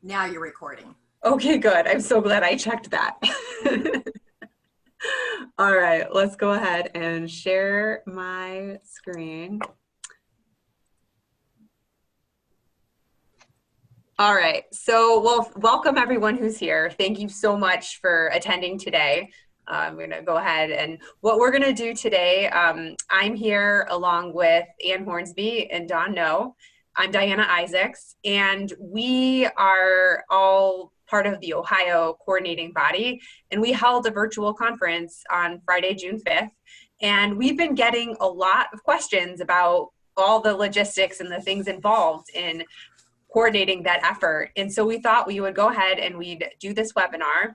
Now you're recording. Okay, good. I'm so glad I checked that. All right, let's go ahead and share my screen. All right, so welcome everyone who's here. Thank you so much for attending today. I'm going to go ahead and what we're going to do today, I'm here along with Ann Hornsby and Dawn No. I'm Diana Isaacs, and we are all part of the Ohio coordinating body, and we held a virtual conference on Friday, June 5th, and we've been getting a lot of questions about all the logistics and the things involved in coordinating that effort. And so we thought we would go ahead and we'd do this webinar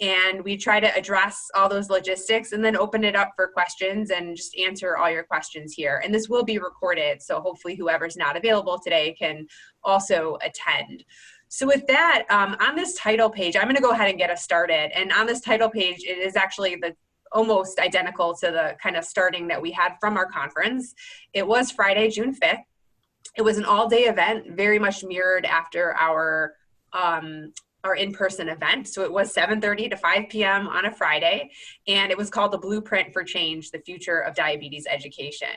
and we try to address all those logistics and then open it up for questions and just answer all your questions here. And this will be recorded, so hopefully whoever's not available today can also attend. So with that, on this title page, I'm going to go ahead and get us started. And on this title page, it is actually almost identical to the kind of starting that we had from our conference. It was Friday, June 5th. It was an all-day event, very much mirrored after our in-person event. So it was 7:30 to 5 p.m. on a Friday, and it was called The Blueprint for Change, the Future of Diabetes Education.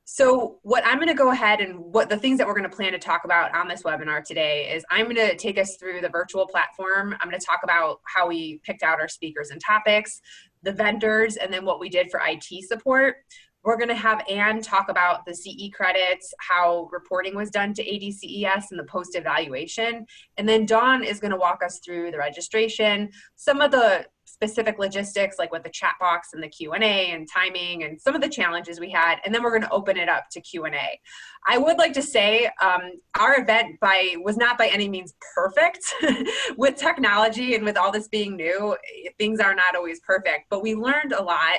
So what I'm going to go ahead and what the things that we're going to plan to talk about on this webinar today is I'm going to take us through the virtual platform. I'm going to talk about how we picked out our speakers and topics, the vendors, and then what we did for IT support. We're going to have Ann talk about the CE credits, how reporting was done to ADCES and the post-evaluation. And then Dawn is going to walk us through the registration, some of the specific logistics, like with the chat box and the Q&A and timing and some of the challenges we had. And then we're going to open it up to Q&A. I would like to say our event was not by any means perfect. With technology and with all this being new, things are not always perfect, but we learned a lot.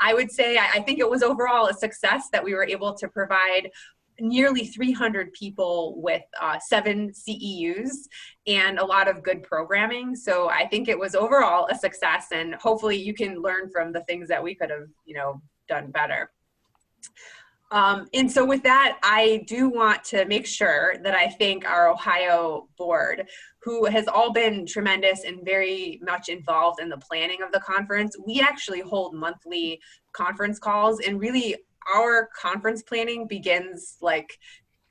I would say I think it was overall a success that we were able to provide nearly 300 people with 7 CEUs and a lot of good programming. So I think it was overall a success, and hopefully you can learn from the things that we could have, done better. And so with that, I do want to make sure that I thank our Ohio board, who has all been tremendous and very much involved in the planning of the conference. We actually hold monthly conference calls, and really our conference planning begins like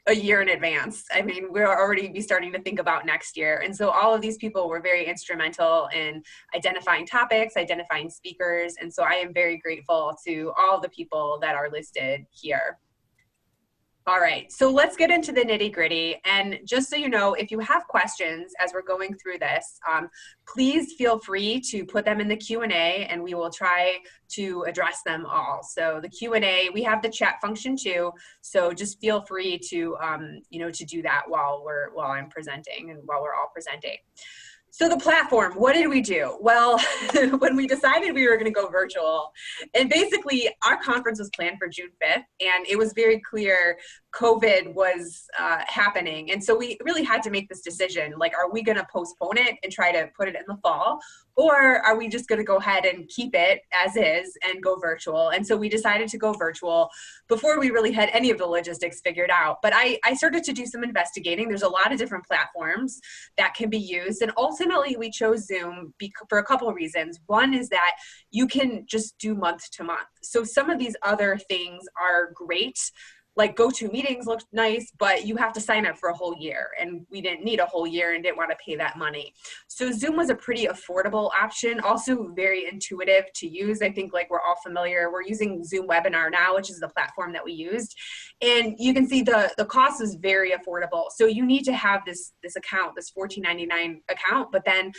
a year in advance. I mean, we'll already be starting to think about next year. And so all of these people were very instrumental in identifying topics, identifying speakers. And so I am very grateful to all the people that are listed here. All right, so let's get into the nitty gritty. And just so you know, if you have questions as we're going through this, please feel free to put them in the Q&A and we will try to address them all. So the Q&A, we have the chat function too. So just feel free to, to do that while I'm presenting and while we're all presenting. So the platform, what did we do? Well, when we decided we were going to go virtual, and basically our conference was planned for June 5th, and it was very clear COVID was happening. And so we really had to make this decision, like, are we going to postpone it and try to put it in the fall? Or are we just going to go ahead and keep it as is and go virtual? And so we decided to go virtual before we really had any of the logistics figured out. But I started to do some investigating. There's a lot of different platforms that can be used. And ultimately, we chose Zoom for a couple of reasons. One is that you can just do month to month. So some of these other things are great. Like GoToMeetings looked nice, but you have to sign up for a whole year, and we didn't need a whole year and didn't want to pay that money. So Zoom was a pretty affordable option, also very intuitive to use. I think like we're all familiar. We're using Zoom Webinar now, which is the platform that we used. And you can see the cost is very affordable. So you need to have this account, this $14.99 account, but then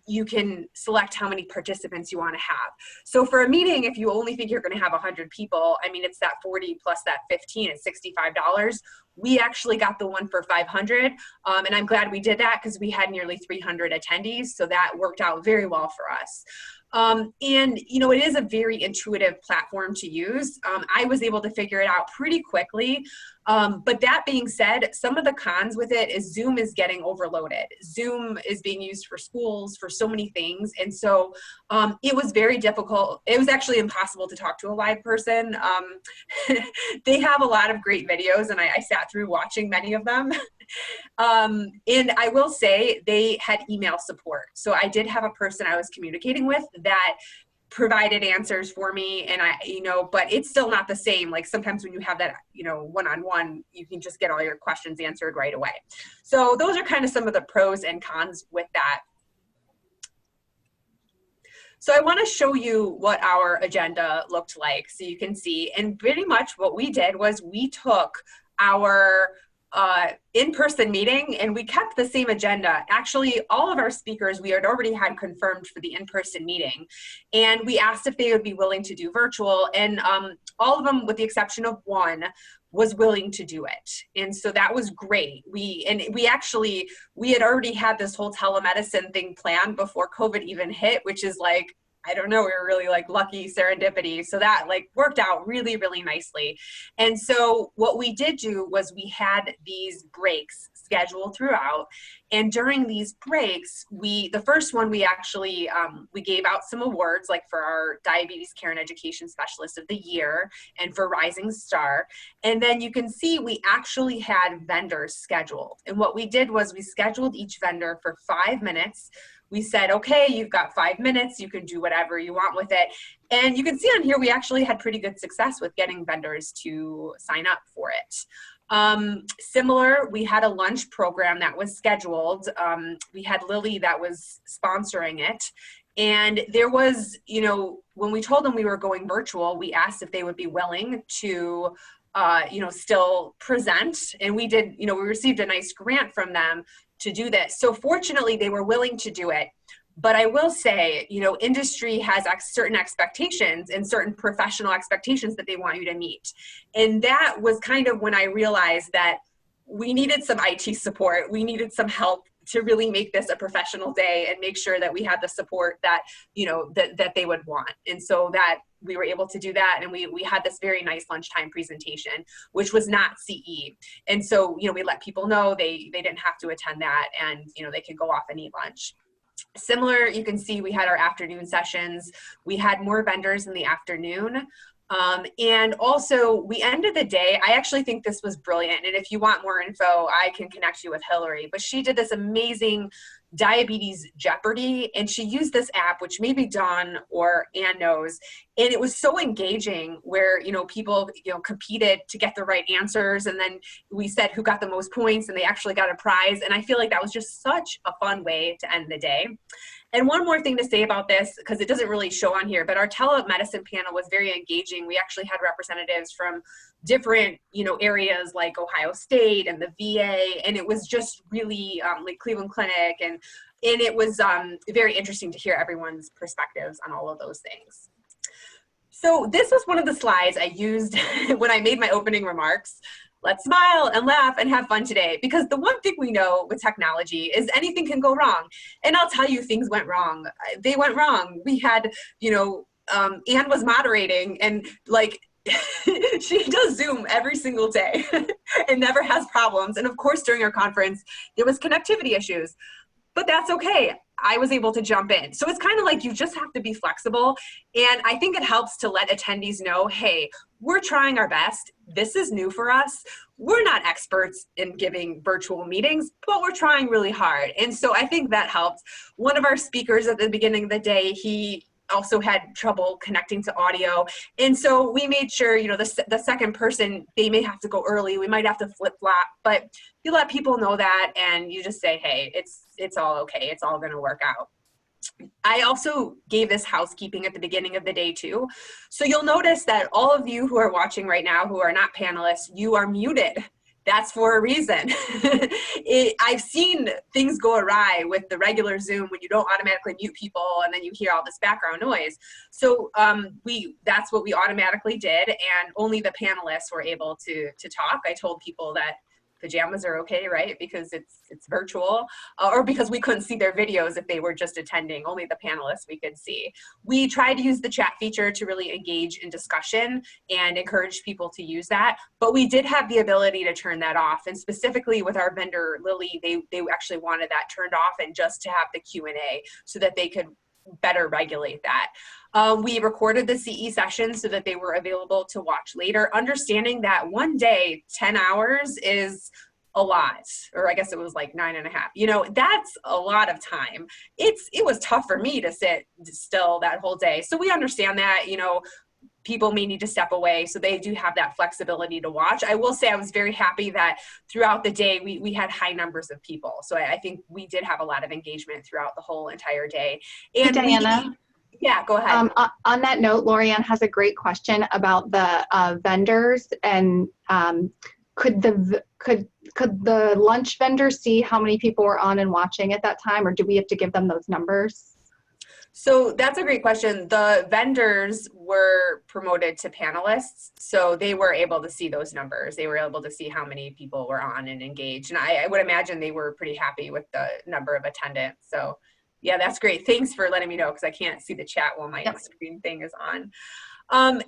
you can select how many participants you want to have. So for a meeting, if you only think you're going to have 100 people, I mean, it's that 40 plus that 15 and $65. We actually got the one for 500, and I'm glad we did that because we had nearly 300 attendees, so that worked out very well for us. And it is a very intuitive platform to use. I was able to figure it out pretty quickly. But that being said, some of the cons with it is Zoom is getting overloaded. Zoom is being used for schools, for so many things. And so it was very difficult. It was actually impossible to talk to a live person. They have a lot of great videos, and I sat through watching many of them. And I will say they had email support. So I did have a person I was communicating with that provided answers for me, and but it's still not the same. Like sometimes when you have that, one-on-one, you can just get all your questions answered right away. So those are kind of some of the pros and cons with that. So I want to show you what our agenda looked like so you can see. And pretty much what we did was we took our in-person meeting and we kept the same agenda. Actually, all of our speakers we had already had confirmed for the in-person meeting, and we asked if they would be willing to do virtual, and all of them, with the exception of one, was willing to do it. And so that was great. We had already had this whole telemedicine thing planned before COVID even hit, which is like, I don't know, we were really like lucky serendipity. So that like worked out really, really nicely. And so what we did do was we had these breaks scheduled throughout. And during these breaks, the first one, we actually, we gave out some awards, like for our Diabetes Care and Education Specialist of the Year and for Rising Star. And then you can see we actually had vendors scheduled. And what we did was we scheduled each vendor for 5 minutes. We said, okay, you've got 5 minutes, you can do whatever you want with it. And you can see on here, we actually had pretty good success with getting vendors to sign up for it. Similar, we had a lunch program that was scheduled. We had Lily that was sponsoring it. And there was, when we told them we were going virtual, we asked if they would be willing to, still present. And we did, we received a nice grant from them to do this. So fortunately, they were willing to do it. But I will say, industry has certain expectations and certain professional expectations that they want you to meet. And that was kind of when I realized that we needed some IT support. We needed some help to really make this a professional day and make sure that we had the support that, that they would want. And so that we were able to do that. And we had this very nice lunchtime presentation, which was not CE. And so, we let people know they didn't have to attend that, and, they could go off and eat lunch. Similar, you can see we had our afternoon sessions. We had more vendors in the afternoon. And also we ended the day, I actually think this was brilliant. And if you want more info, I can connect you with Hillary, but she did this amazing Diabetes Jeopardy, and she used this app, which maybe Dawn or Ann knows. And it was so engaging where, people, competed to get the right answers. And then we said who got the most points, and they actually got a prize. And I feel like that was just such a fun way to end the day. And one more thing to say about this, because it doesn't really show on here, but our telemedicine panel was very engaging. We actually had representatives from different, areas like Ohio State and the VA, and it was just really like Cleveland Clinic, and it was very interesting to hear everyone's perspectives on all of those things. So this was one of the slides I used when I made my opening remarks. Let's smile and laugh and have fun today, because the one thing we know with technology is anything can go wrong. And I'll tell you, things went wrong. They went wrong. We had, Anne was moderating, and like, she does Zoom every single day and never has problems. And of course, during our conference, there was connectivity issues, but that's okay. I was able to jump in. So it's kind of like you just have to be flexible. And I think it helps to let attendees know, hey, we're trying our best. This is new for us. We're not experts in giving virtual meetings, but we're trying really hard. And so I think that helped. One of our speakers at the beginning of the day, he also had trouble connecting to audio. And so we made sure, the second person, they may have to go early. We might have to flip flop, but you let people know that, and you just say, hey, it's all okay. It's all going to work out. I also gave this housekeeping at the beginning of the day too. So you'll notice that all of you who are watching right now, who are not panelists, you are muted. That's for a reason. I've seen things go awry with the regular Zoom when you don't automatically mute people and then you hear all this background noise. So that's what we automatically did, and only the panelists were able to talk. I told people that pajamas are okay, right? Because it's virtual, or because we couldn't see their videos if they were just attending, only the panelists we could see. We tried to use the chat feature to really engage in discussion and encourage people to use that, but we did have the ability to turn that off. And specifically with our vendor, Lily, they actually wanted that turned off and just to have the Q&A so that they could better regulate that. We recorded the CE sessions so that they were available to watch later, understanding that one day, 10 hours is a lot, or I guess it was like 9.5. You know, that's a lot of time. It was tough for me to sit still that whole day. So we understand that, you know, people may need to step away, so they do have that flexibility to watch. I will say I was very happy that throughout the day we had high numbers of people. So I think we did have a lot of engagement throughout the whole entire day. And hey, Diana. Yeah, go ahead. On that note, Lorianne has a great question about the vendors, and could the lunch vendors see how many people were on and watching at that time, or do we have to give them those numbers? So that's a great question. The vendors were promoted to panelists, so they were able to see those numbers. They were able to see how many people were on and engaged. And I would imagine they were pretty happy with the number of attendants. So yeah, that's great. Thanks for letting me know, because I can't see the chat while my screen thing is on.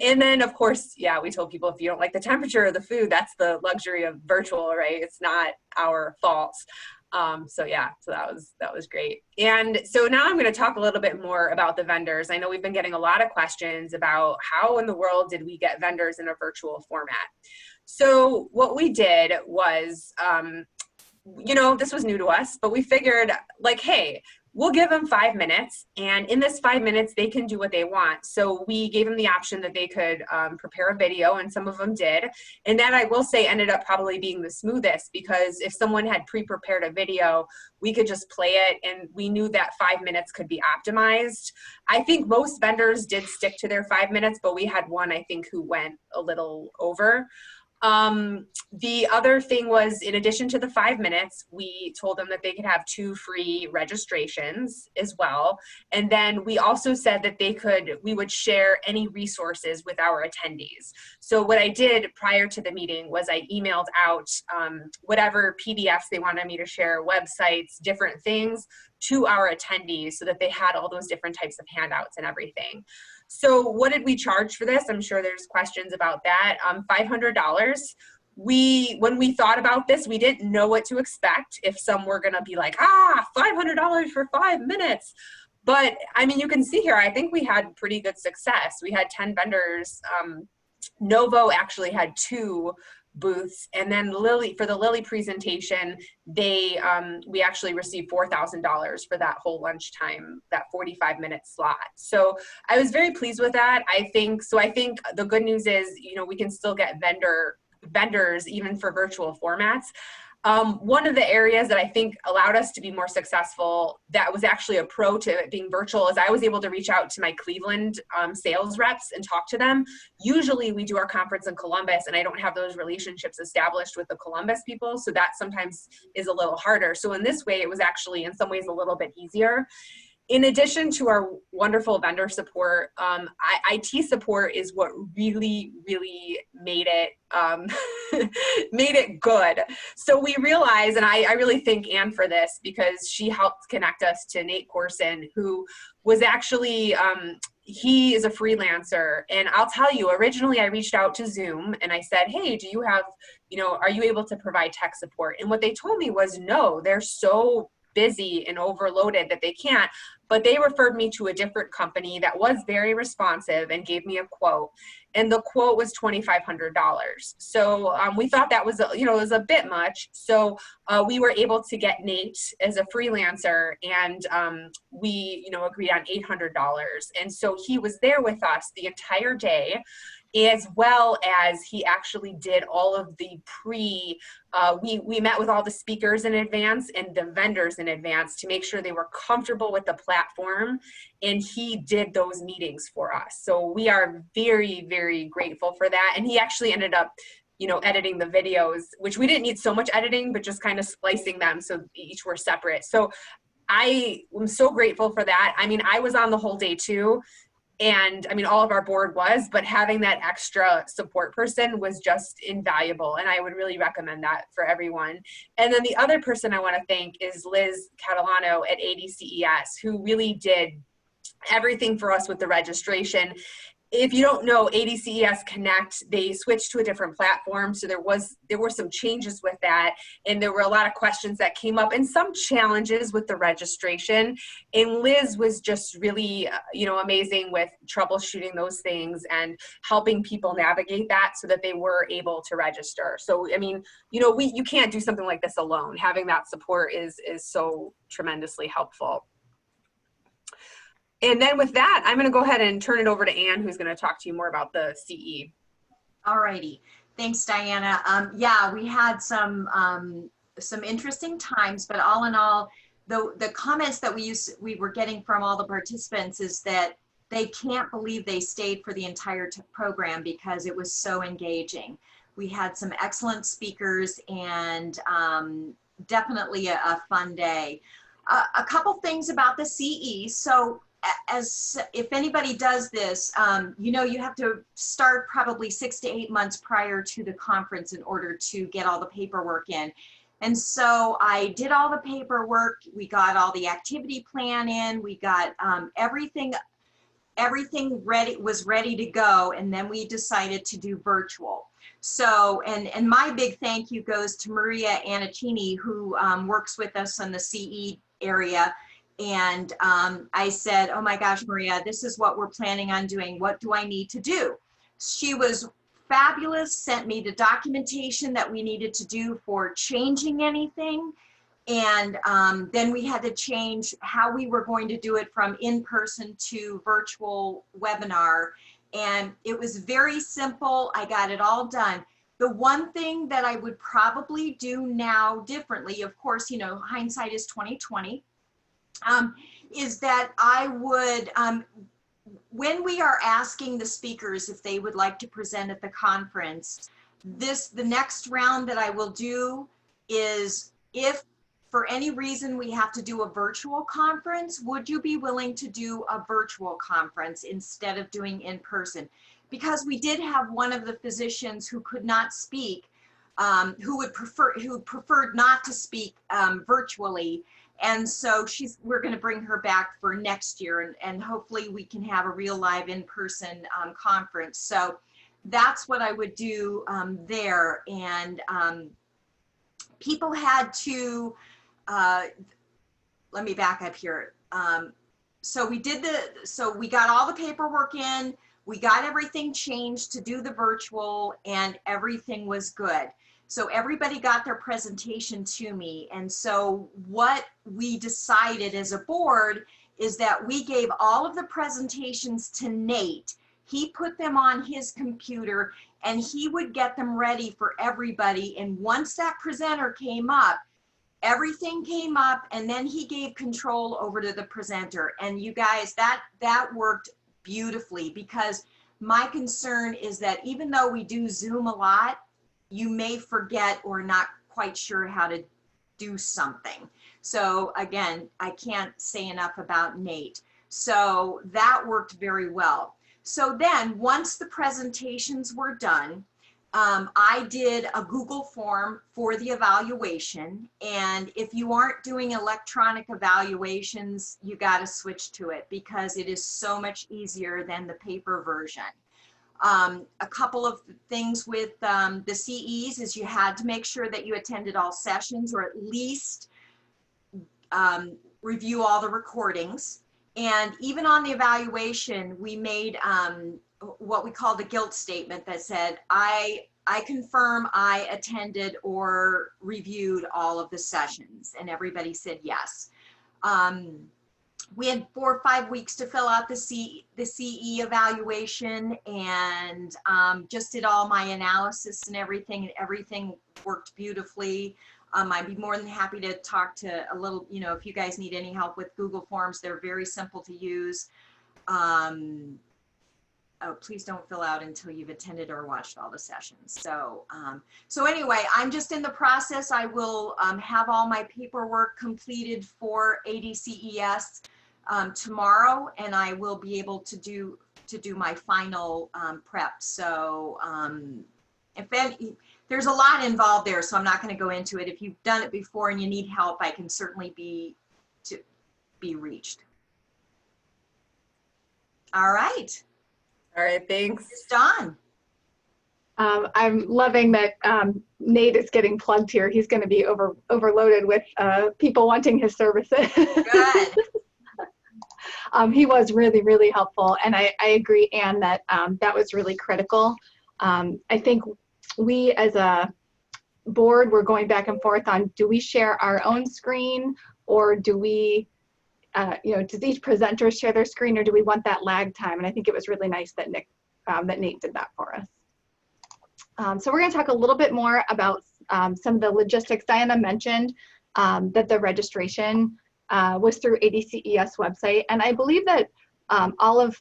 And then of course, yeah, we told people if you don't like the temperature of the food, that's the luxury of virtual, right? It's not our fault. So yeah, so that was great. And so now I'm going to talk a little bit more about the vendors. I know we've been getting a lot of questions about how in the world did we get vendors in a virtual format. So what we did was, you know, this was new to us, but we figured like, hey, we'll give them 5 minutes, and in this 5 minutes, they can do what they want. So we gave them the option that they could prepare a video, and some of them did. And that, I will say, ended up probably being the smoothest, because if someone had pre-prepared a video, we could just play it, and we knew that 5 minutes could be optimized. I think most vendors did stick to their 5 minutes, but we had one, I think, who went a little over. The other thing was, in addition to the 5 minutes, we told them that they could have 2 free registrations as well. And then we also said that we would share any resources with our attendees. So what I did prior to the meeting was I emailed out whatever PDFs they wanted me to share, websites, different things, to our attendees so that they had all those different types of handouts and everything. So what did we charge for this? I'm sure there's questions about that. $500. When we thought about this, we didn't know what to expect, if some were gonna be like, $500 for 5 minutes. But I mean, you can see here, I think we had pretty good success. We had 10 vendors. Novo actually had 2 booths, and then Lily, for the Lily presentation, we actually received $4,000 for that whole lunchtime, that 45-minute slot. So I was very pleased with that. I think the good news is, you know, we can still get vendors even for virtual formats. One of the areas that I think allowed us to be more successful, that was actually a pro to it being virtual, is I was able to reach out to my Cleveland sales reps and talk to them. Usually we do our conference in Columbus, and I don't have those relationships established with the Columbus people, so that sometimes is a little harder. So in this way, it was actually in some ways a little bit easier. In addition to our wonderful vendor support, IT support is what really, really made it made it good. So we realized, and I really thank Anne for this, because she helped connect us to Nate Corson, who was actually, he is a freelancer. And I'll tell you, originally I reached out to Zoom and I said, hey, do you have, you know, are you able to provide tech support? And what they told me was, no, they're so busy and overloaded that they can't. But they referred me to a different company that was very responsive and gave me a quote, and the quote was $2,500. So we thought that was, you know, it was a bit much. So we were able to get Nate as a freelancer, and we, you know, agreed on $800. And so he was there with us the entire day, as well as he actually did all of the we met with all the speakers in advance and the vendors in advance to make sure they were comfortable with the platform, and he did those meetings for us. So we are very, very grateful for that. And he actually ended up, you know, editing the videos, which we didn't need so much editing, but just kind of splicing them so each were separate. So I am so grateful for that. I mean, I was on the whole day too. And I mean, all of our board was, but having that extra support person was just invaluable. And I would really recommend that for everyone. And then the other person I want to thank is Liz Catalano at ADCES, who really did everything for us with the registration. If you don't know, ADCES Connect, they switched to a different platform. So there were some changes with that. And there were a lot of questions that came up and some challenges with the registration. And Liz was just really, amazing with troubleshooting those things and helping people navigate that so that they were able to register. So, I mean, you can't do something like this alone. Having that support is so tremendously helpful. And then with that, I'm going to go ahead and turn it over to Anne, who's going to talk to you more about the CE. All righty. Thanks, Diana. Yeah, we had some interesting times, but all in all, the comments that we were getting from all the participants is that they can't believe they stayed for the entire program because it was so engaging. We had some excellent speakers and definitely a fun day. A couple things about the CE. So if anybody does this, you have to start probably 6 to 8 months prior to the conference in order to get all the paperwork in. And so I did all the paperwork. We got all the activity plan in. We got everything was ready to go. And then we decided to do virtual. So, and my big thank you goes to Maria Anacini, who works with us on the CE area. And I said, oh my gosh, Maria, this is what we're planning on doing. What do I need to do? She was fabulous, sent me the documentation that we needed to do for changing anything. And then we had to change how we were going to do it from in-person to virtual webinar. And it was very simple. I got it all done. The one thing that I would probably do now differently, of course, hindsight is 20/20. Is that I would, when we are asking the speakers if they would like to present at the conference, the next round that I will do is, if for any reason we have to do a virtual conference, would you be willing to do a virtual conference instead of doing in person? Because we did have one of the physicians who could not speak, who preferred not to speak virtually. And so we're going to bring her back for next year, and hopefully we can have a real live in-person conference. So that's what I would do there. And people had to, let me back up here. So we got all the paperwork in, we got everything changed to do the virtual, and everything was good. So everybody got their presentation to me. And so what we decided as a board is that we gave all of the presentations to Nate. He put them on his computer and he would get them ready for everybody. And once that presenter came up, everything came up, and then he gave control over to the presenter. And you guys, that worked beautifully, because my concern is that even though we do Zoom a lot, you may forget or not quite sure how to do something. So again, I can't say enough about Nate. So that worked very well. So then once the presentations were done, I did a Google form for the evaluation. And if you aren't doing electronic evaluations, you got to switch to it because it is so much easier than the paper version. A couple of things with the CEs is you had to make sure that you attended all sessions, or at least review all the recordings. And even on the evaluation, we made what we call the guilt statement that said, I confirm I attended or reviewed all of the sessions, and everybody said yes. We had 4 or 5 weeks to fill out the CE evaluation, and just did all my analysis and everything worked beautifully. I'd be more than happy to talk to a little, if you guys need any help with Google Forms, they're very simple to use. Oh, please don't fill out until you've attended or watched all the sessions. So, so anyway, I'm just in the process. I will have all my paperwork completed for ADCES. tomorrow, and I will be able to do my final prep. So there's a lot involved there, so I'm not going to go into it. If you've done it before and you need help, I can certainly be reached. All right. All right, thanks. It's done. I'm loving that Nate is getting plugged here. He's going to be overloaded with people wanting his services. Good. He was really, really helpful. And I agree, Anne, that that was really critical. I think we as a board were going back and forth on, do we share our own screen, or do we, does each presenter share their screen, or do we want that lag time? And I think it was really nice that Nate did that for us. So we're going to talk a little bit more about some of the logistics. Diana mentioned that the registration was through ADCES website, and I believe that all of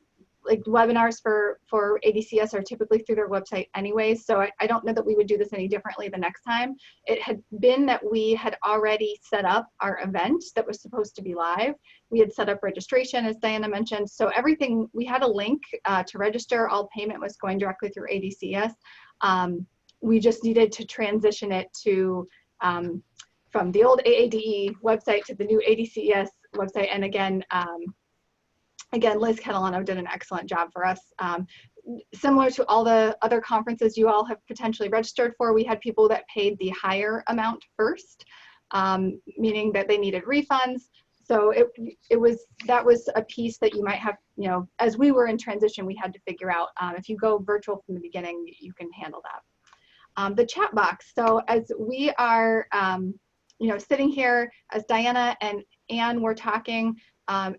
webinars for ADCES are typically through their website anyways, so I don't know that we would do this any differently the next time. It had been that we had already set up our event that was supposed to be live. We had set up registration, as Diana mentioned, so everything, we had a link to register. All payment was going directly through ADCES. We just needed to transition it to from the old AADE website to the new ADCES website. And again, Liz Catalano did an excellent job for us. Similar to all the other conferences you all have potentially registered for, we had people that paid the higher amount first, meaning that they needed refunds. So that was a piece that you might have, as we were in transition, we had to figure out. If you go virtual from the beginning, you can handle that. The chat box. So as we are, sitting here, as Diana and Anne were talking,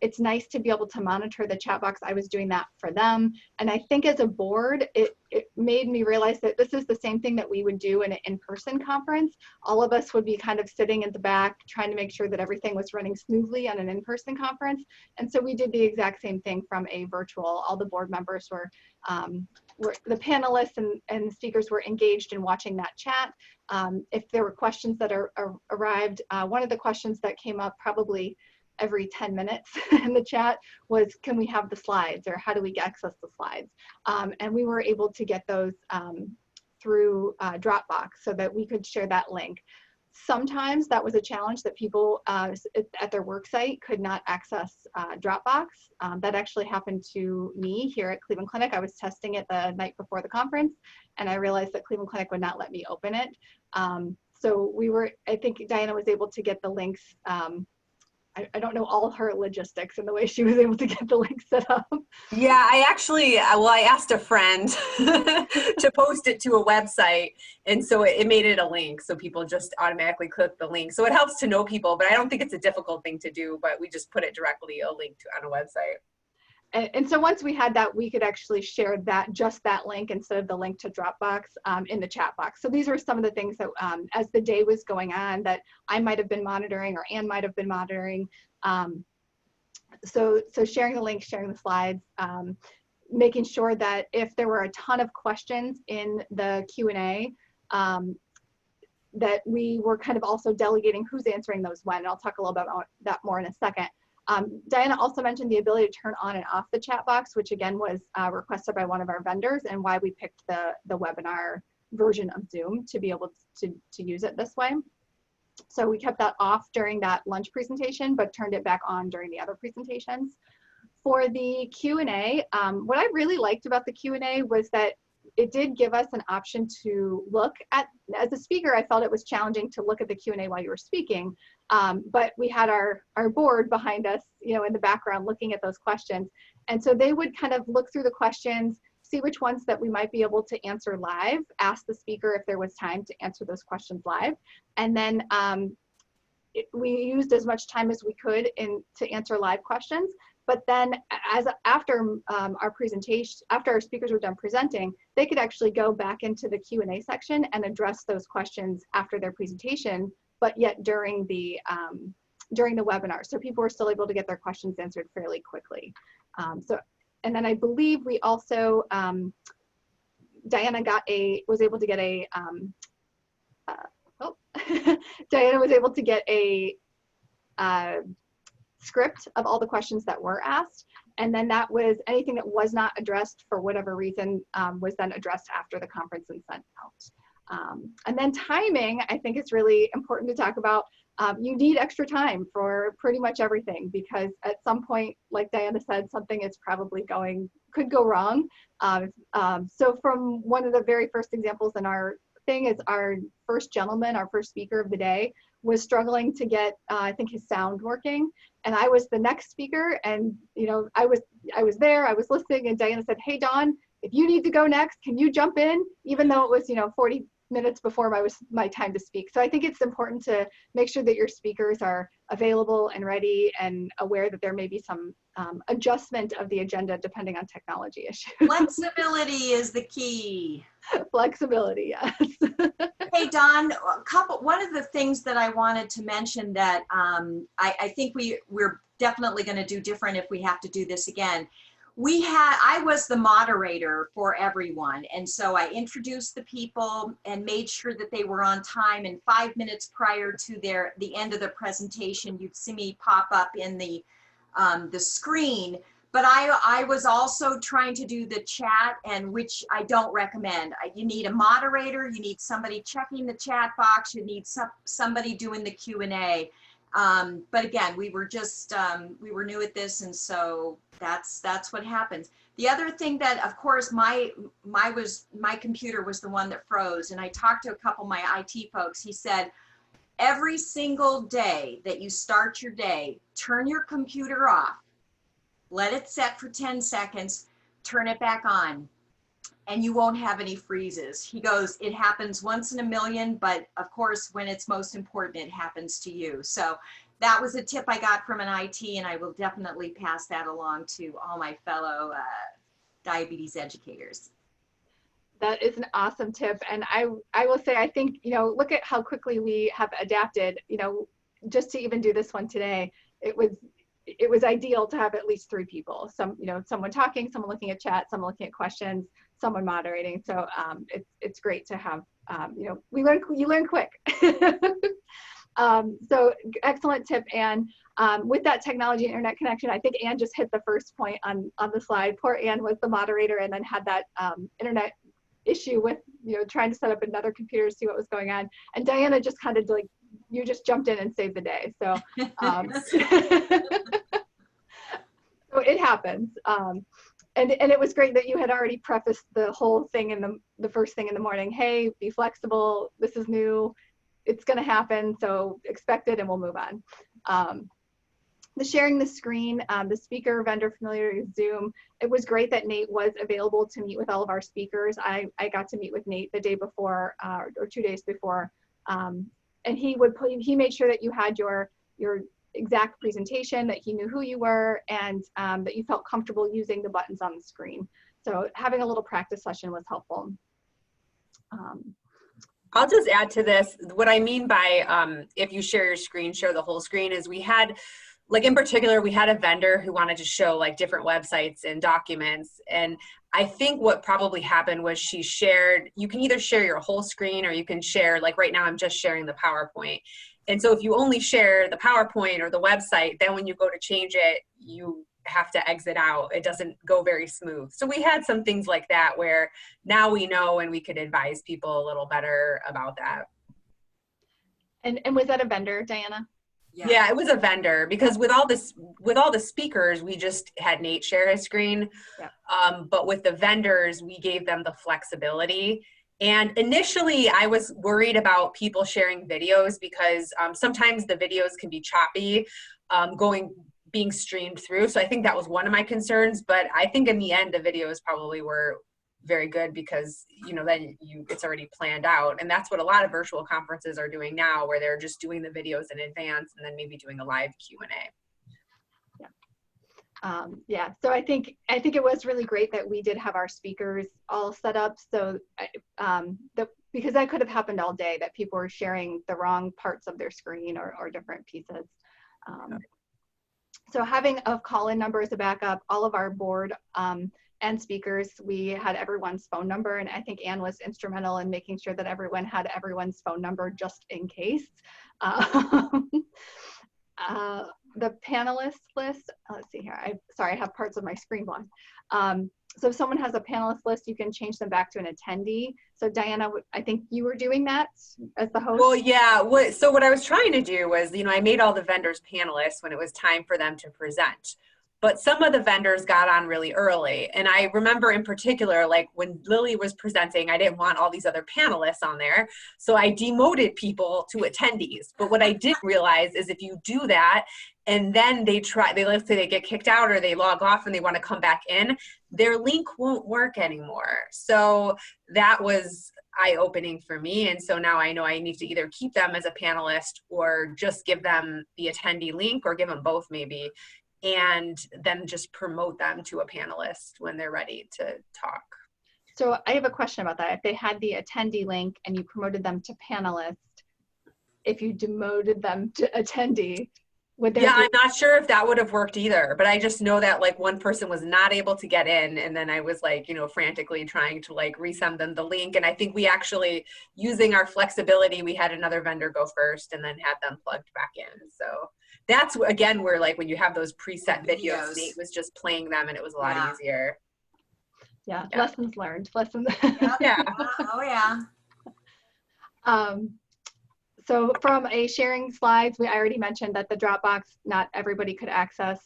it's nice to be able to monitor the chat box. I was doing that for them. And I think as a board, it made me realize that this is the same thing that we would do in an in-person conference. All of us would be kind of sitting at the back, trying to make sure that everything was running smoothly on an in-person conference. And so we did the exact same thing from a virtual. All the board members were the panelists and speakers were engaged in watching that chat. If there were questions that arrived, one of the questions that came up probably every 10 minutes in the chat was, can we have the slides, or how do we access the slides? And we were able to get those through Dropbox so that we could share that link. Sometimes that was a challenge, that people at their work site could not access Dropbox. That actually happened to me here at Cleveland Clinic. I was testing it the night before the conference, and I realized that Cleveland Clinic would not let me open it. So I think Diana was able to get the links. I don't know all her logistics and the way she was able to get the link set up. Yeah, I asked a friend to post it to a website, and so it made it a link, so people just automatically click the link. So it helps to know people, but I don't think it's a difficult thing to do, but we just put it directly a link on a website. And so once we had that, we could actually share just that link instead of the link to Dropbox in the chat box. So these are some of the things that as the day was going on that I might have been monitoring, or Anne might have been monitoring. So sharing the link, sharing the slides, making sure that if there were a ton of questions in the Q&A, that we were kind of also delegating who's answering those when. And I'll talk a little bit about that more in a second. Diana also mentioned the ability to turn on and off the chat box, which again was requested by one of our vendors, and why we picked the webinar version of Zoom to be able to use it this way. So we kept that off during that lunch presentation, but turned it back on during the other presentations. For the Q&A, what I really liked about the Q&A was that it did give us an option to look at, as a speaker, I felt it was challenging to look at the Q&A while you were speaking, but we had our board behind us, in the background looking at those questions. And so they would kind of look through the questions, see which ones that we might be able to answer live, ask the speaker if there was time to answer those questions live. And then we used as much time as we could to answer live questions. But then after our presentation, after our speakers were done presenting, they could actually go back into the Q&A section and address those questions after their presentation, but yet during the webinar. So people were still able to get their questions answered fairly quickly. And then I believe we also, Diana was able to get a, Diana was able to get a script of all the questions that were asked. And then that was anything that was not addressed for whatever reason was then addressed after the conference and sent out. And then timing, I think it's really important to talk about. You need extra time for pretty much everything, because at some point, like Diana said, something is probably could go wrong. So from one of the very first examples in our thing is our first gentleman, our first speaker of the day, was struggling to get, I think, his sound working. And I was the next speaker, and I was there, I was listening, and Diana said, "Hey, Dawn, if you need to go next, can you jump in?" Even though it was 40 minutes before my time to speak. So I think it's important to make sure that your speakers are available and ready and aware that there may be some adjustment of the agenda depending on technology issues. Flexibility is the key. Flexibility, yes. Hey, Don, one of the things that I wanted to mention that I think we're definitely going to do different if we have to do this again. I was the moderator for everyone. And so I introduced the people and made sure that they were on time. And 5 minutes prior to the end of the presentation, you'd see me pop up in the screen. But I was also trying to do the chat, and which I don't recommend. You need a moderator, you need somebody checking the chat box, you need somebody doing the Q&A. But again, we were just, we were new at this, and so that's what happens. The other thing that, of course, my computer was the one that froze, and I talked to a couple of my IT folks. He said, every single day that you start your day, turn your computer off, let it set for 10 seconds, turn it back on, and you won't have any freezes. He goes, it happens once in a million, but of course, when it's most important, it happens to you. So that was a tip I got from an IT, and I will definitely pass that along to all my fellow diabetes educators. That is an awesome tip. And I will say, I think, look at how quickly we have adapted, just to even do this one today. It was ideal to have at least 3 people, someone talking, someone looking at chat, someone looking at questions, someone moderating. So it's great to have, you learn quick. So excellent tip, Anne. With that technology and internet connection, I think Anne just hit the first point on the slide. Poor Anne was the moderator and then had that internet issue with, trying to set up another computer to see what was going on. And Diana just kind of you just jumped in and saved the day. So, so it happens. And it was great that you had already prefaced the whole thing in the first thing in the morning. Hey, be flexible. This is new. It's going to happen. So expect it and we'll move on. The sharing the screen, the speaker vendor familiarity with Zoom. It was great that Nate was available to meet with all of our speakers. I got to meet with Nate the day before or 2 days before. And he made sure that you had your exact presentation, that he knew who you were, and that you felt comfortable using the buttons on the screen. So having a little practice session was helpful. I'll just add to this. What I mean by if you share your screen, share the whole screen, is we had, like in particular, we had a vendor who wanted to show like different websites and documents. And I think what probably happened was she shared, you can either share your whole screen or you can share, like right now I'm just sharing the PowerPoint. And so if you only share the PowerPoint or the website, then when you go to change it, you have to exit out. It doesn't go very smooth. So we had some things like that where now we know and we could advise people a little better about that. And was that a vendor, Diana? Yeah, it was a vendor, because with all the speakers, we just had Nate share his screen. Yeah. But with the vendors, we gave them the flexibility. And initially, I was worried about people sharing videos because sometimes the videos can be choppy, being streamed through. So I think that was one of my concerns. But I think in the end, the videos probably were very good because, then it's already planned out. And that's what a lot of virtual conferences are doing now, where they're just doing the videos in advance and then maybe doing a live Q&A. Yeah. So I think it was really great that we did have our speakers all set up. So because that could have happened all day, that people were sharing the wrong parts of their screen or different pieces. So having a call-in number as a backup, all of our board and speakers, we had everyone's phone number, and I think Anne was instrumental in making sure that everyone had everyone's phone number just in case. the panelist list, let's see here. Sorry, I have parts of my screen blocked. So if someone has a panelist list, you can change them back to an attendee. So Diana, I think you were doing that as the host. Well, yeah. So what I was trying to do was, I made all the vendors panelists when it was time for them to present. But some of the vendors got on really early. And I remember in particular, like when Lily was presenting, I didn't want all these other panelists on there. So I demoted people to attendees. But what I didn't realize is if you do that, and then let's say they get kicked out or they log off and they want to come back in, their link won't work anymore. So that was eye-opening for me. And so now I know I need to either keep them as a panelist or just give them the attendee link, or give them both maybe, and then just promote them to a panelist when they're ready to talk. So I have a question about that. If they had the attendee link and you promoted them to panelist, if you demoted them to attendee, would there I'm not sure if that would have worked either, but I just know that like one person was not able to get in, and then I was like, frantically trying to like resend them the link. And I think we actually, using our flexibility, we had another vendor go first and then had them plugged back in. So that's again where like when you have those preset videos, Nate was just playing them and it was a lot easier. Yeah, lessons learned. Yeah. Oh yeah. So from a sharing slides, I already mentioned that the Dropbox, not everybody could access,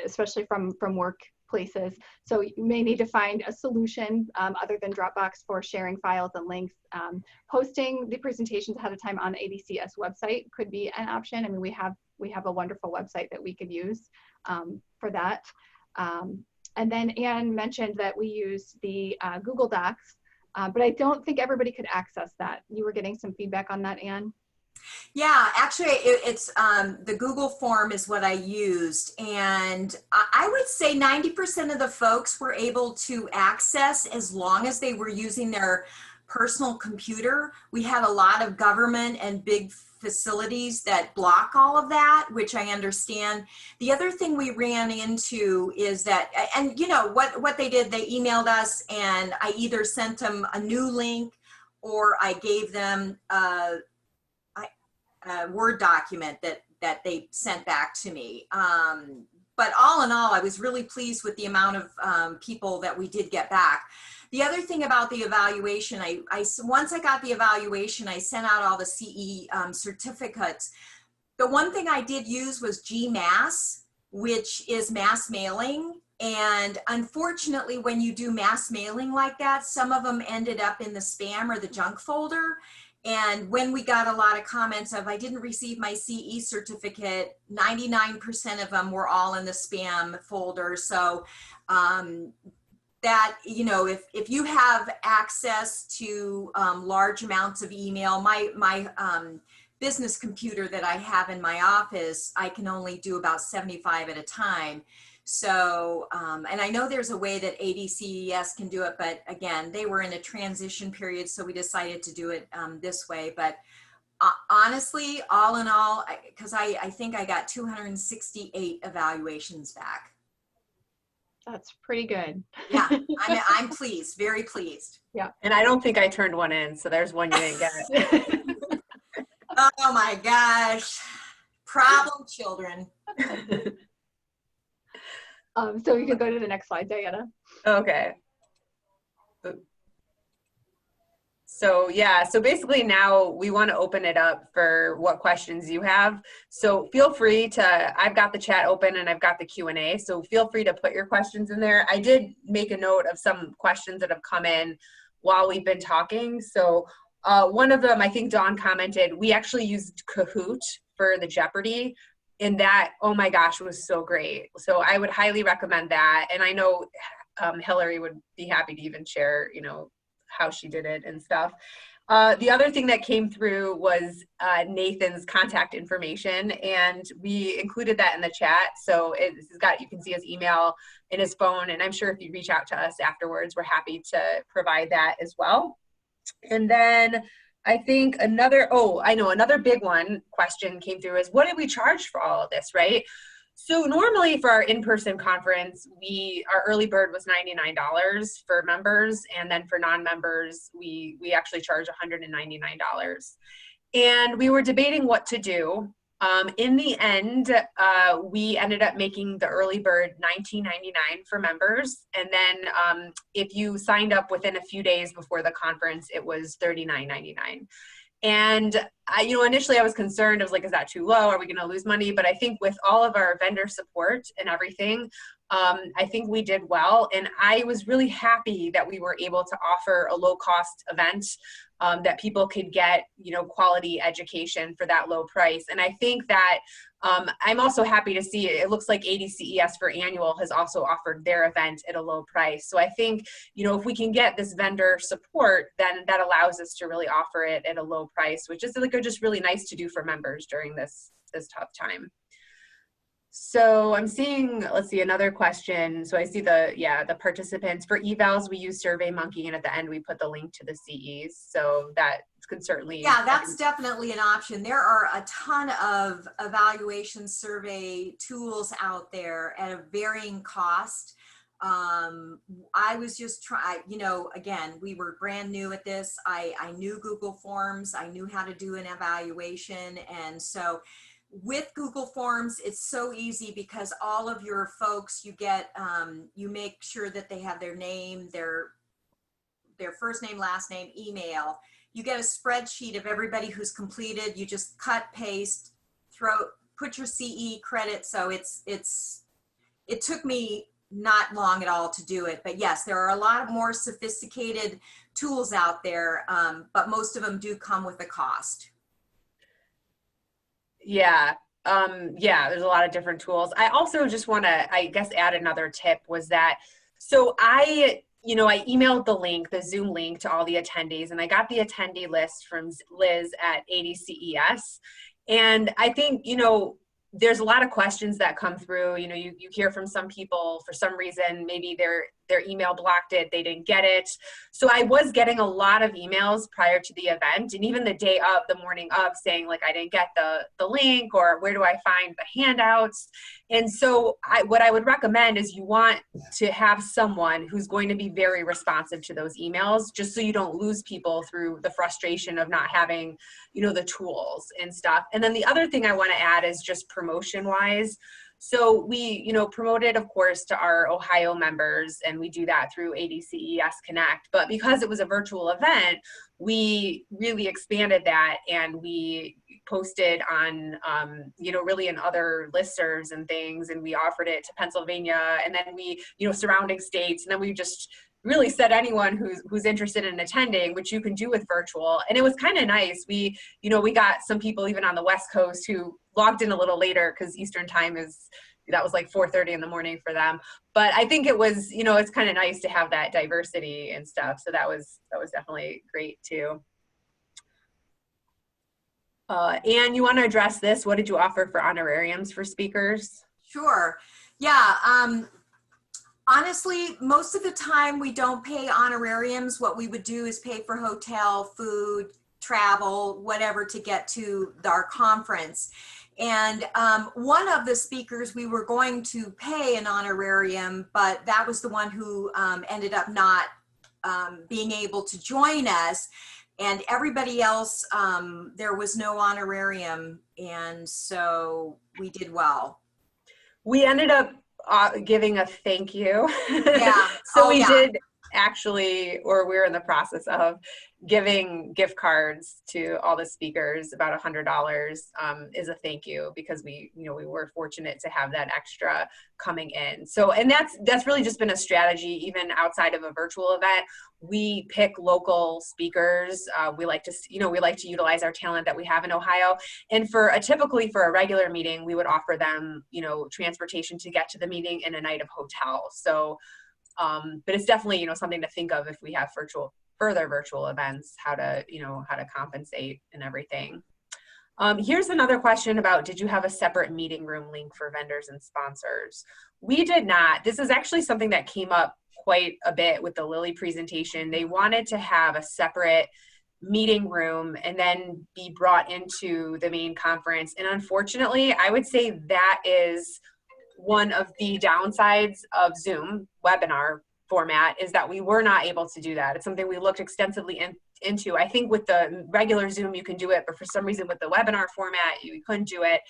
especially from workplaces. So you may need to find a solution other than Dropbox for sharing files and links. Posting the presentations ahead of time on ADCES website could be an option. I mean, we have a wonderful website that we could use for that. And then Anne mentioned that we use the Google Docs. But I don't think everybody could access that. You were getting some feedback on that, Anne? Yeah, actually, it's the Google form is what I used. And I would say 90% of the folks were able to access as long as they were using their personal computer. We had a lot of government and big facilities that block all of that, which I understand. The other thing we ran into is that, and what they did, they emailed us and I either sent them a new link or I gave them a Word document that they sent back to me. But all in all, I was really pleased with the amount of people that we did get back. The other thing about the evaluation, once I got the evaluation, I sent out all the CE certificates. The one thing I did use was GMass, which is mass mailing. And unfortunately, when you do mass mailing like that, some of them ended up in the spam or the junk folder. And when we got a lot of comments of, I didn't receive my CE certificate, 99% of them were all in the spam folder. So that, if you have access to large amounts of email, my business computer that I have in my office, I can only do about 75 at a time. So, and I know there's a way that ADCES can do it, but again, they were in a transition period, so we decided to do it this way. But honestly, all in all, because I think I got 268 evaluations back. That's pretty good. Yeah, I'm pleased, very pleased. Yeah. And I don't think I turned one in, so there's one you didn't get. Oh my gosh, problem children. So you can go to the next slide, Diana. Okay. So yeah, so basically now we want to open it up for what questions you have. So feel free to, I've got the chat open and I've got the Q&A, so feel free to put your questions in there. I did make a note of some questions that have come in while we've been talking. So one of them, I think Dawn commented, we actually used Kahoot for the Jeopardy! And that, oh my gosh, was so great. So I would highly recommend that. And I know Hillary would be happy to even share, how she did it and stuff. The other thing that came through was Nathan's contact information, and we included that in the chat. So you can see his email and his phone, and I'm sure if you reach out to us afterwards, we're happy to provide that as well. And then I think another big question came through is, what did we charge for all of this, right? So normally for our in-person conference, our early bird was $99 for members, and then for non-members, we actually charge $199. And we were debating what to do. In the end, we ended up making the early bird $19.99 for members. And then if you signed up within a few days before the conference, it was $39.99. And initially I was concerned. I was like, is that too low? Are we going to lose money? But I think with all of our vendor support and everything, I think we did well. And I was really happy that we were able to offer a low cost event that people could get, quality education for that low price. And I think that I'm also happy to see it looks like ADCES for annual has also offered their event at a low price. So I think, if we can get this vendor support, then that allows us to really offer it at a low price, which is just really nice to do for members during this tough time. So I'm seeing, let's see, another question. So I see the participants for evals, we use SurveyMonkey, and at the end we put the link to the CEs. So that could certainly. Yeah, that's definitely an option. There are a ton of evaluation survey tools out there at a varying cost. I was just again, we were brand new at this. I knew Google Forms. I knew how to do an evaluation. And so with Google Forms, it's so easy because all of your folks, you get, you make sure that they have their name, their first name, last name, email. You get a spreadsheet of everybody who's completed. You just cut, paste, put your CE credit. So it took me not long at all to do it. But yes, there are a lot of more sophisticated tools out there, but most of them do come with a cost. Yeah. There's a lot of different tools. I also just want to, I guess, add another tip was that, so I emailed the link, the Zoom link to all the attendees, and I got the attendee list from Liz at ADCES. And I think, there's a lot of questions that come through. You hear from some people for some reason, maybe their email blocked it, they didn't get it. So I was getting a lot of emails prior to the event, and even the day of, the morning of, saying like, I didn't get the link, or where do I find the handouts? And so what I would recommend is you want to have someone who's going to be very responsive to those emails, just so you don't lose people through the frustration of not having, the tools and stuff. And then the other thing I want to add is just promotion wise. So we, promoted, of course, to our Ohio members, and we do that through ADCES Connect. But because it was a virtual event, we really expanded that, and we posted on, really in other listservs and things, and we offered it to Pennsylvania, and then we, surrounding states, and then we just really said anyone who's interested in attending, which you can do with virtual. And it was kind of nice. We got some people even on the West Coast who logged in a little later because Eastern time that was like 4:30 in the morning for them. But I think it was, it's kind of nice to have that diversity and stuff. So that was definitely great too. Anne, you want to address this? What did you offer for honorariums for speakers? Sure. Yeah. Honestly, most of the time we don't pay honorariums. What we would do is pay for hotel, food, travel, whatever to get to our conference. And one of the speakers we were going to pay an honorarium, but that was the one who ended up not being able to join us. And everybody else, there was no honorarium. And so we did well. We ended up giving a thank you. Yeah. So we did actually, or we're in the process of giving gift cards to all the speakers, about $100 is a thank you, because we were fortunate to have that extra coming in. So, and that's really just been a strategy, even outside of a virtual event. We pick local speakers. We like to utilize our talent that we have in Ohio. And typically for a regular meeting, we would offer them, transportation to get to the meeting and a night of hotel. So, but it's definitely, something to think of if we have further virtual events, how to compensate and everything. Here's another question about, did you have a separate meeting room link for vendors and sponsors? We did not. This is actually something that came up quite a bit with the Lilly presentation. They wanted to have a separate meeting room and then be brought into the main conference. And unfortunately, I would say that is one of the downsides of Zoom webinar format, is that we were not able to do that. It's something we looked extensively into. I think with the regular Zoom, you can do it, but for some reason with the webinar format, you couldn't do it.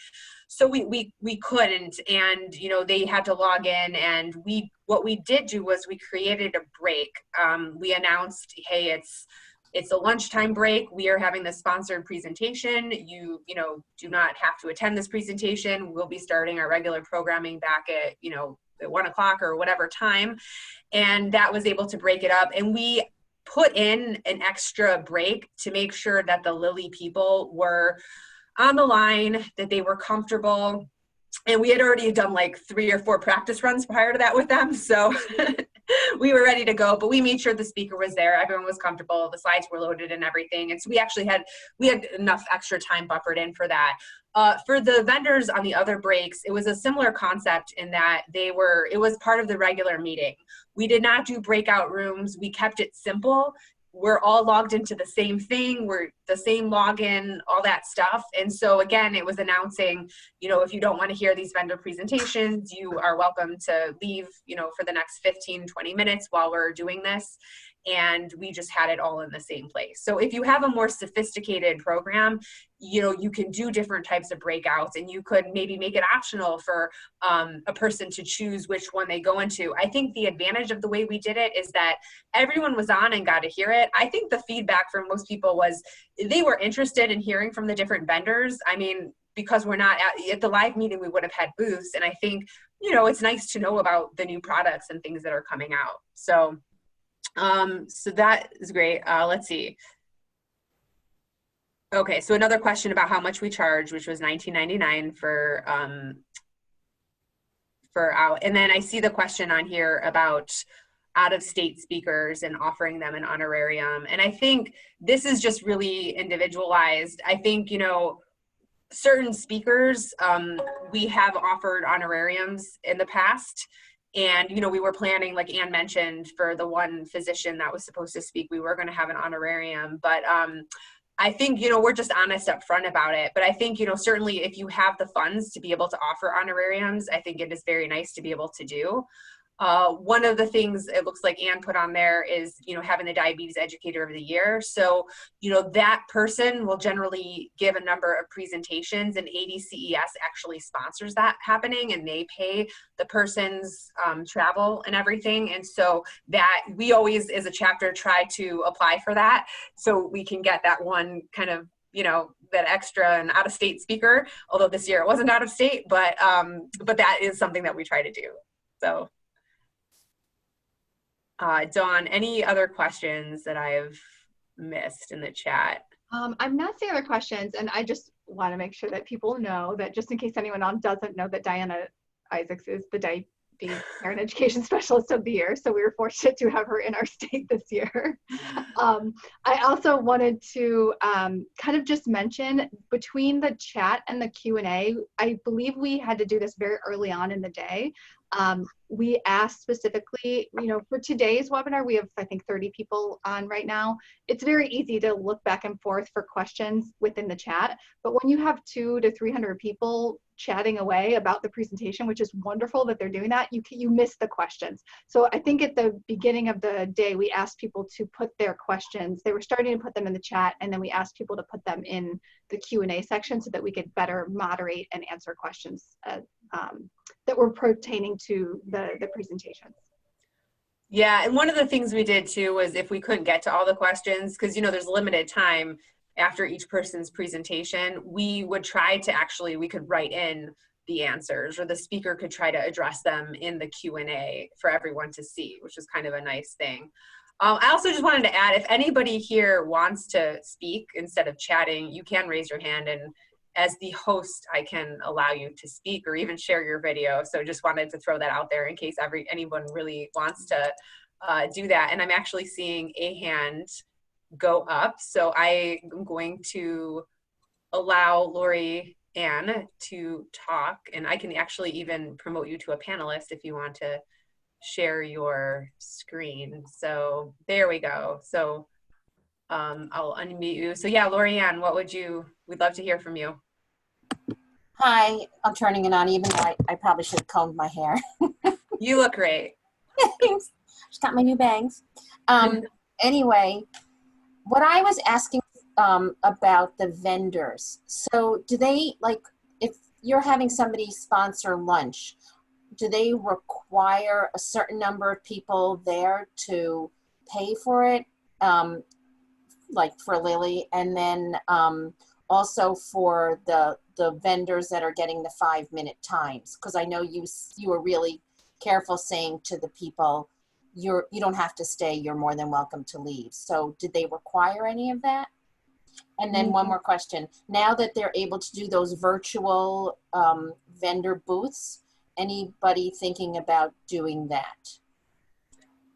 So we couldn't, and you know, they had to log in, and what we did do was we created a break. We announced, hey, it's a lunchtime break. We are having this sponsored presentation. You know, do not have to attend this presentation. We'll be starting our regular programming back at, you know, at 1 o'clock or whatever time. And that was able to break it up. And we put in an extra break to make sure that the Lilly people were on the line, that they were comfortable. And we had already done like 3 or 4 practice runs prior to that with them. So we were ready to go, but we made sure the speaker was there. Everyone was comfortable. The slides were loaded and everything. And so we had enough extra time buffered in for that. For the vendors on the other breaks, it was a similar concept in that it was part of the regular meeting. We did not do breakout rooms. We kept it simple. We're all logged into the same thing. We're the same login, all that stuff. And so again, it was announcing, you know, if you don't want to hear these vendor presentations, you are welcome to leave, you know, for the next 15, 20 minutes while we're doing this. And we just had it all in the same place. So if you have a more sophisticated program, you know, you can do different types of breakouts, and you could maybe make it optional for a person to choose which one they go into. I think the advantage of the way we did it is that everyone was on and got to hear it. I think the feedback from most people was they were interested in hearing from the different vendors. I mean, because we're not at the live meeting, we would have had booths. And I think, you know, it's nice to know about the new products and things that are coming out. So that is great. Let's see. Okay, so another question about how much we charge, which was $19.99 for out. And then I see the question on here about out-of-state speakers and offering them an honorarium. And I think this is just really individualized. I think, you know, certain speakers, we have offered honorariums in the past. And, you know, we were planning, like Ann mentioned, for the one physician that was supposed to speak, we were going to have an honorarium. But I think, you know, we're just honest up front about it. But I think, you know, certainly if you have the funds to be able to offer honorariums, I think it is very nice to be able to do. One of the things it looks like Ann put on there is, you know, having the Diabetes Educator of the Year. So, you know, that person will generally give a number of presentations, and ADCES actually sponsors that happening, and they pay the person's travel and everything. And so that we always, as a chapter, try to apply for that so we can get that one kind of, you know, that extra and out-of-state speaker, although this year it wasn't out of state, but that is something that we try to do. So. Dawn, any other questions that I've missed in the chat? I'm not seeing other questions, and I just want to make sure that people know that, just in case anyone else doesn't know, that Diana Isaacs is the Diabetes Care and Education Specialist of the Year, so we were fortunate to have her in our state this year. I also wanted to kind of just mention, between the chat and the Q&A, I believe we had to do this very early on in the day. We asked specifically, you know, for today's webinar, we have, I think, 30 people on right now. It's very easy to look back and forth for questions within the chat, but when you have 200 to 300 people chatting away about the presentation, which is wonderful that they're doing that, you miss the questions. So I think at the beginning of the day, we asked people to put their questions. They were starting to put them in the chat, and then we asked people to put them in the Q&A section so that we could better moderate and answer questions that were pertaining to the presentations. Yeah, and one of the things we did too was, if we couldn't get to all the questions, because, you know, there's limited time after each person's presentation, we would try to we could write in the answers, or the speaker could try to address them in the Q&A for everyone to see, which is kind of a nice thing. I also just wanted to add, if anybody here wants to speak instead of chatting, you can raise your hand, and as the host, I can allow you to speak or even share your video. So just wanted to throw that out there in case anyone really wants to do that. And I'm actually seeing a hand go up. So I am going to allow Lori Ann to talk, and I can actually even promote you to a panelist if you want to share your screen. So there we go. So I'll unmute you. So yeah, Lori Ann, we'd love to hear from you. Hi, I'm turning it on, even though I probably should have combed my hair. You look great. Thanks. Just got my new bangs. Anyway, what I was asking about the vendors. So do they, like, if you're having somebody sponsor lunch, do they require a certain number of people there to pay for it? Like for Lily, and then also for the vendors that are getting the 5-minute times, because I know you were really careful saying to the people, you don't have to stay, you're more than welcome to leave. So did they require any of that? And then one more question, now that they're able to do those virtual vendor booths, anybody thinking about doing that?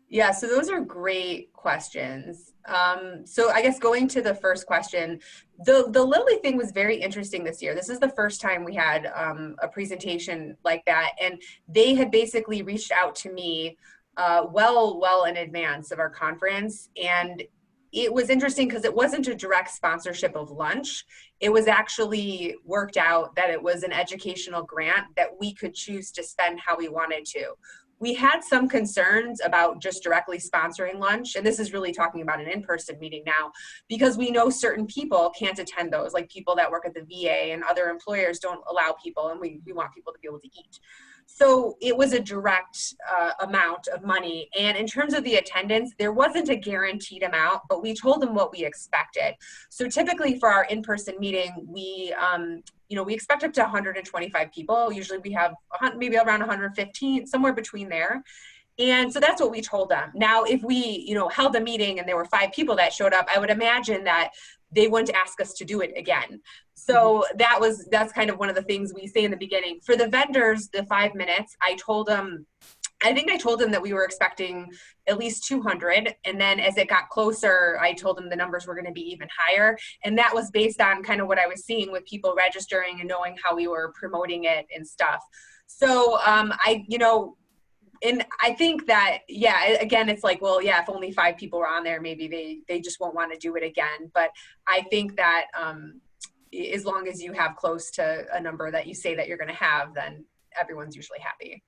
Yeah, so those are great questions. So I guess going to the first question, the Lilly thing was very interesting this year. This is the first time we had a presentation like that, and they had basically reached out to me well in advance of our conference, and it was interesting because it wasn't a direct sponsorship of lunch. It was actually worked out that it was an educational grant that we could choose to spend how we wanted to. We had some concerns about just directly sponsoring lunch, and this is really talking about an in-person meeting now, because we know certain people can't attend those, like people that work at the VA and other employers don't allow people, and we want people to be able to eat. So it was a direct amount of money. And in terms of the attendance, there wasn't a guaranteed amount, but we told them what we expected. So typically for our in-person meeting, we expect up to 125 people. Usually we have maybe around 115, somewhere between there. And so that's what we told them. Now, if we, held a meeting and there were 5 people that showed up, I would imagine that they wouldn't ask us to do it again. So that's kind of one of the things we say in the beginning. For the vendors, the 5 minutes, I told them that we were expecting at least 200. And then as it got closer, I told them the numbers were going to be even higher. And that was based on kind of what I was seeing with people registering and knowing how we were promoting it and stuff. So and I think that, again, it's like, well, yeah, if only 5 people were on there, maybe they just won't want to do it again. But I think that as long as you have close to a number that you say that you're going to have, then everyone's usually happy.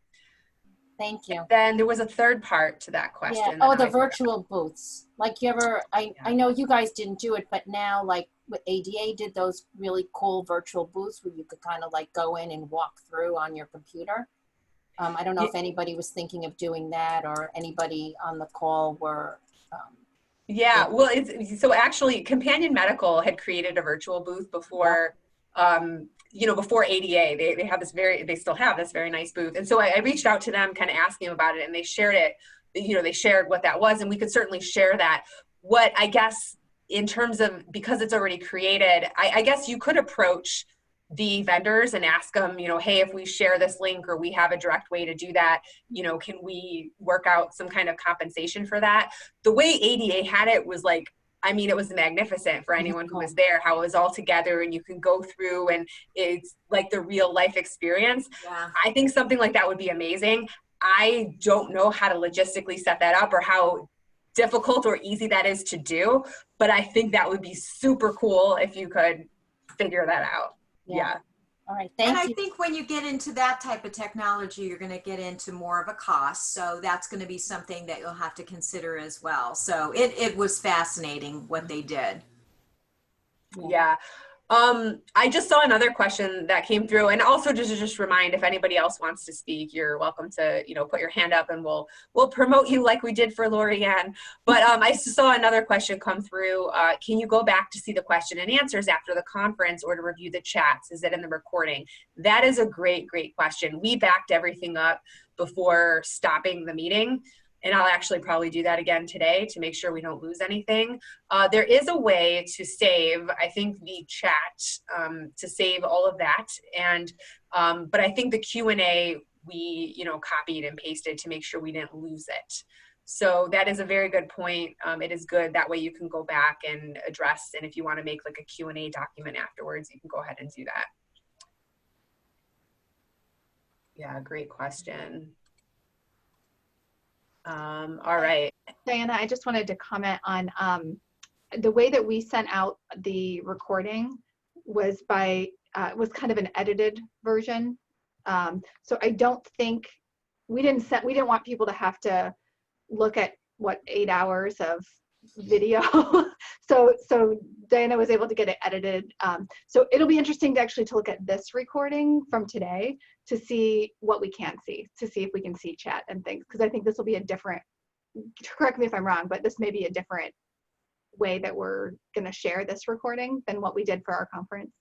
Thank you. And then there was a third part to that question. Yeah. Oh, the virtual booths. Like I know you guys didn't do it, but now like with ADA did those really cool virtual booths where you could kind of like go in and walk through on your computer. I don't know if anybody was thinking of doing that or anybody on the call were. Well, so actually Companion Medical had created a virtual booth before, before ADA. They have they still have this very nice booth. And so I reached out to them kind of asking about it, and they shared it, they shared what that was, and we could certainly share that. What I guess in terms of, because it's already created, I guess you could approach the vendors and ask them, hey, if we share this link or we have a direct way to do that, can we work out some kind of compensation for that? The way ADA had it was like, it was magnificent for anyone who was there, how it was all together and you can go through and it's like the real life experience. Yeah. I think something like that would be amazing. I don't know how to logistically set that up or how difficult or easy that is to do, but I think that would be super cool if you could figure that out. Yeah. All right. Thank you. And I think when you get into that type of technology, you're going to get into more of a cost. So that's going to be something that you'll have to consider as well. So it was fascinating what they did. Yeah. I just saw another question that came through, and also just remind, if anybody else wants to speak, you're welcome to, put your hand up and we'll promote you like we did for Lorianne. But I saw another question come through. Can you go back to see the question and answers after the conference or to review the chats? Is it in the recording? That is a great question. We backed everything up before stopping the meeting. And I'll actually probably do that again today to make sure we don't lose anything. There is a way to save, I think, the chat, to save all of that. And, but I think the Q&A, we, copied and pasted to make sure we didn't lose it. So that is a very good point. It is good. That way you can go back and address, and if you want to make like a Q&A document afterwards, you can go ahead and do that. Yeah, great question. All right. Diana, I just wanted to comment on the way that we sent out the recording was was kind of an edited version. So I don't think we didn't want people to have to look at 8 hours of video. So Diana was able to get it edited. So it'll be interesting to actually to look at this recording from today to see what we can see, to see if we can see chat and things, because I think this will be a different, correct me if I'm wrong, but this may be a different way that we're going to share this recording than what we did for our conference.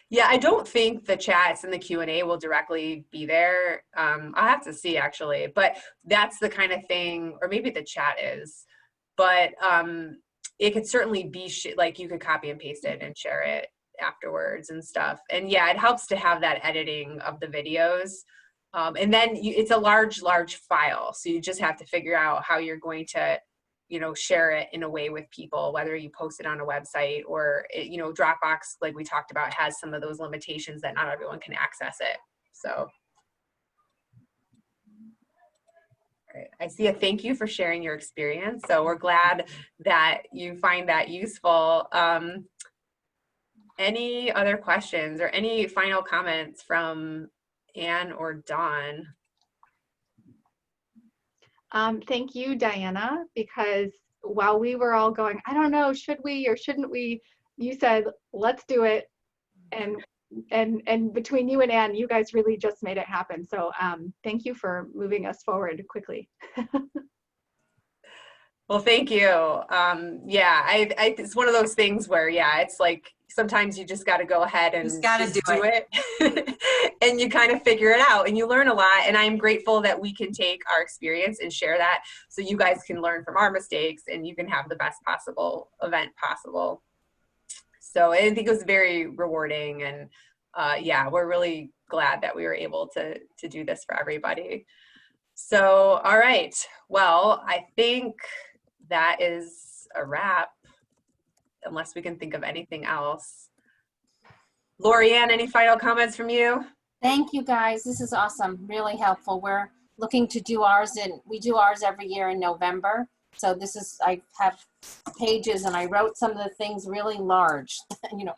Yeah, I don't think the chats and the Q&A will directly be there. I'll have to see actually, but that's the kind of thing, or maybe the chat is, but it could certainly be like you could copy and paste it and share it afterwards and stuff. And yeah, it helps to have that editing of the videos. And then it's a large file. So you just have to figure out how you're going to, you know, share it in a way with people, whether you post it on a website or, you know, Dropbox, like we talked about, has some of those limitations that not everyone can access it. So, all right. I see a thank you for sharing your experience. So we're glad that you find that useful. Any other questions or any final comments from Anne or Dawn? Thank you, Diana, because while we were all going, I don't know, should we or shouldn't we, you said, let's do it. And between you and Anne, you guys really just made it happen. So thank you for moving us forward quickly. Well, thank you. Yeah, it's one of those things where, yeah, it's like sometimes you just got to go ahead and just gotta just do it. And you kind of figure it out and you learn a lot. And I'm grateful that we can take our experience and share that so you guys can learn from our mistakes and you can have the best possible event possible. So I think it was very rewarding. And yeah, we're really glad that we were able to do this for everybody. So, all right. Well, I think that is a wrap, unless we can think of anything else. Lorianne, any final comments from you? Thank you guys. This is awesome. Really helpful. We're looking to do ours we do ours every year in November. So this is, I have pages and I wrote some of the things really large. You know,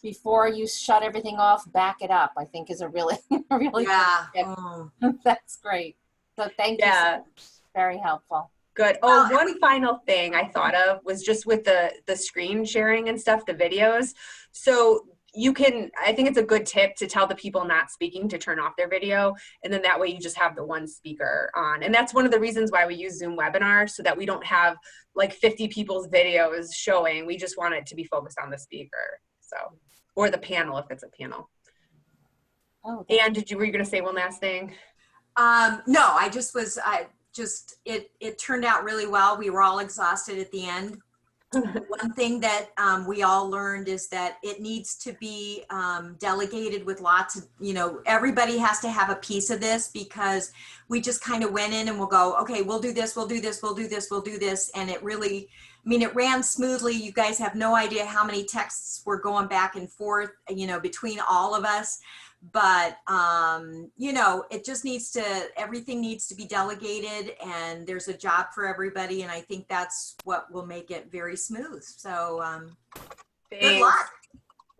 before you shut everything off, back it up, I think is a really, really Yeah. good tip. That's great. So thank you so much. Very helpful. Good. Oh, one final thing I thought of was just with the screen sharing and stuff, the videos. So you can, I think it's a good tip to tell the people not speaking to turn off their video. And then that way you just have the one speaker on. And that's one of the reasons why we use Zoom webinars, so that we don't have like 50 people's videos showing. We just want it to be focused on the speaker. So, or the panel if it's a panel. Oh, and were you going to say one last thing? No, it turned out really well. We were all exhausted at the end. One thing that we all learned is that it needs to be delegated with lots of, you know, everybody has to have a piece of this, because we just kind of went in and we'll go, okay, we'll do this, we'll do this, we'll do this, we'll do this. And it really, I mean, it ran smoothly. You guys have no idea how many texts were going back and forth, you know, between all of us. But, you know, it just needs to, everything needs to be delegated, and there's a job for everybody. And I think that's what will make it very smooth. So good luck.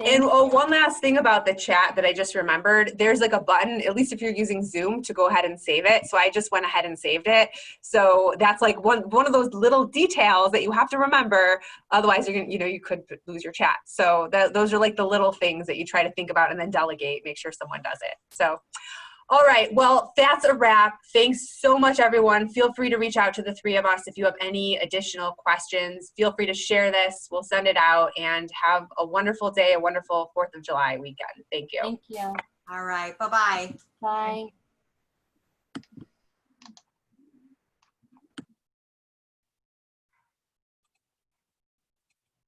And oh, one last thing about the chat that I just remembered, there's like a button, at least if you're using Zoom, to go ahead and save it. So I just went ahead and saved it. So that's like one of those little details that you have to remember. Otherwise, you're gonna, you know, you could lose your chat. So those are like the little things that you try to think about and then delegate, make sure someone does it. So, all right, well, that's a wrap. Thanks so much, everyone. Feel free to reach out to the three of us if you have any additional questions. Feel free to share this. We'll send it out, and have a wonderful day, a wonderful 4th of July weekend. Thank you. Thank you. All right. Bye-bye. Bye.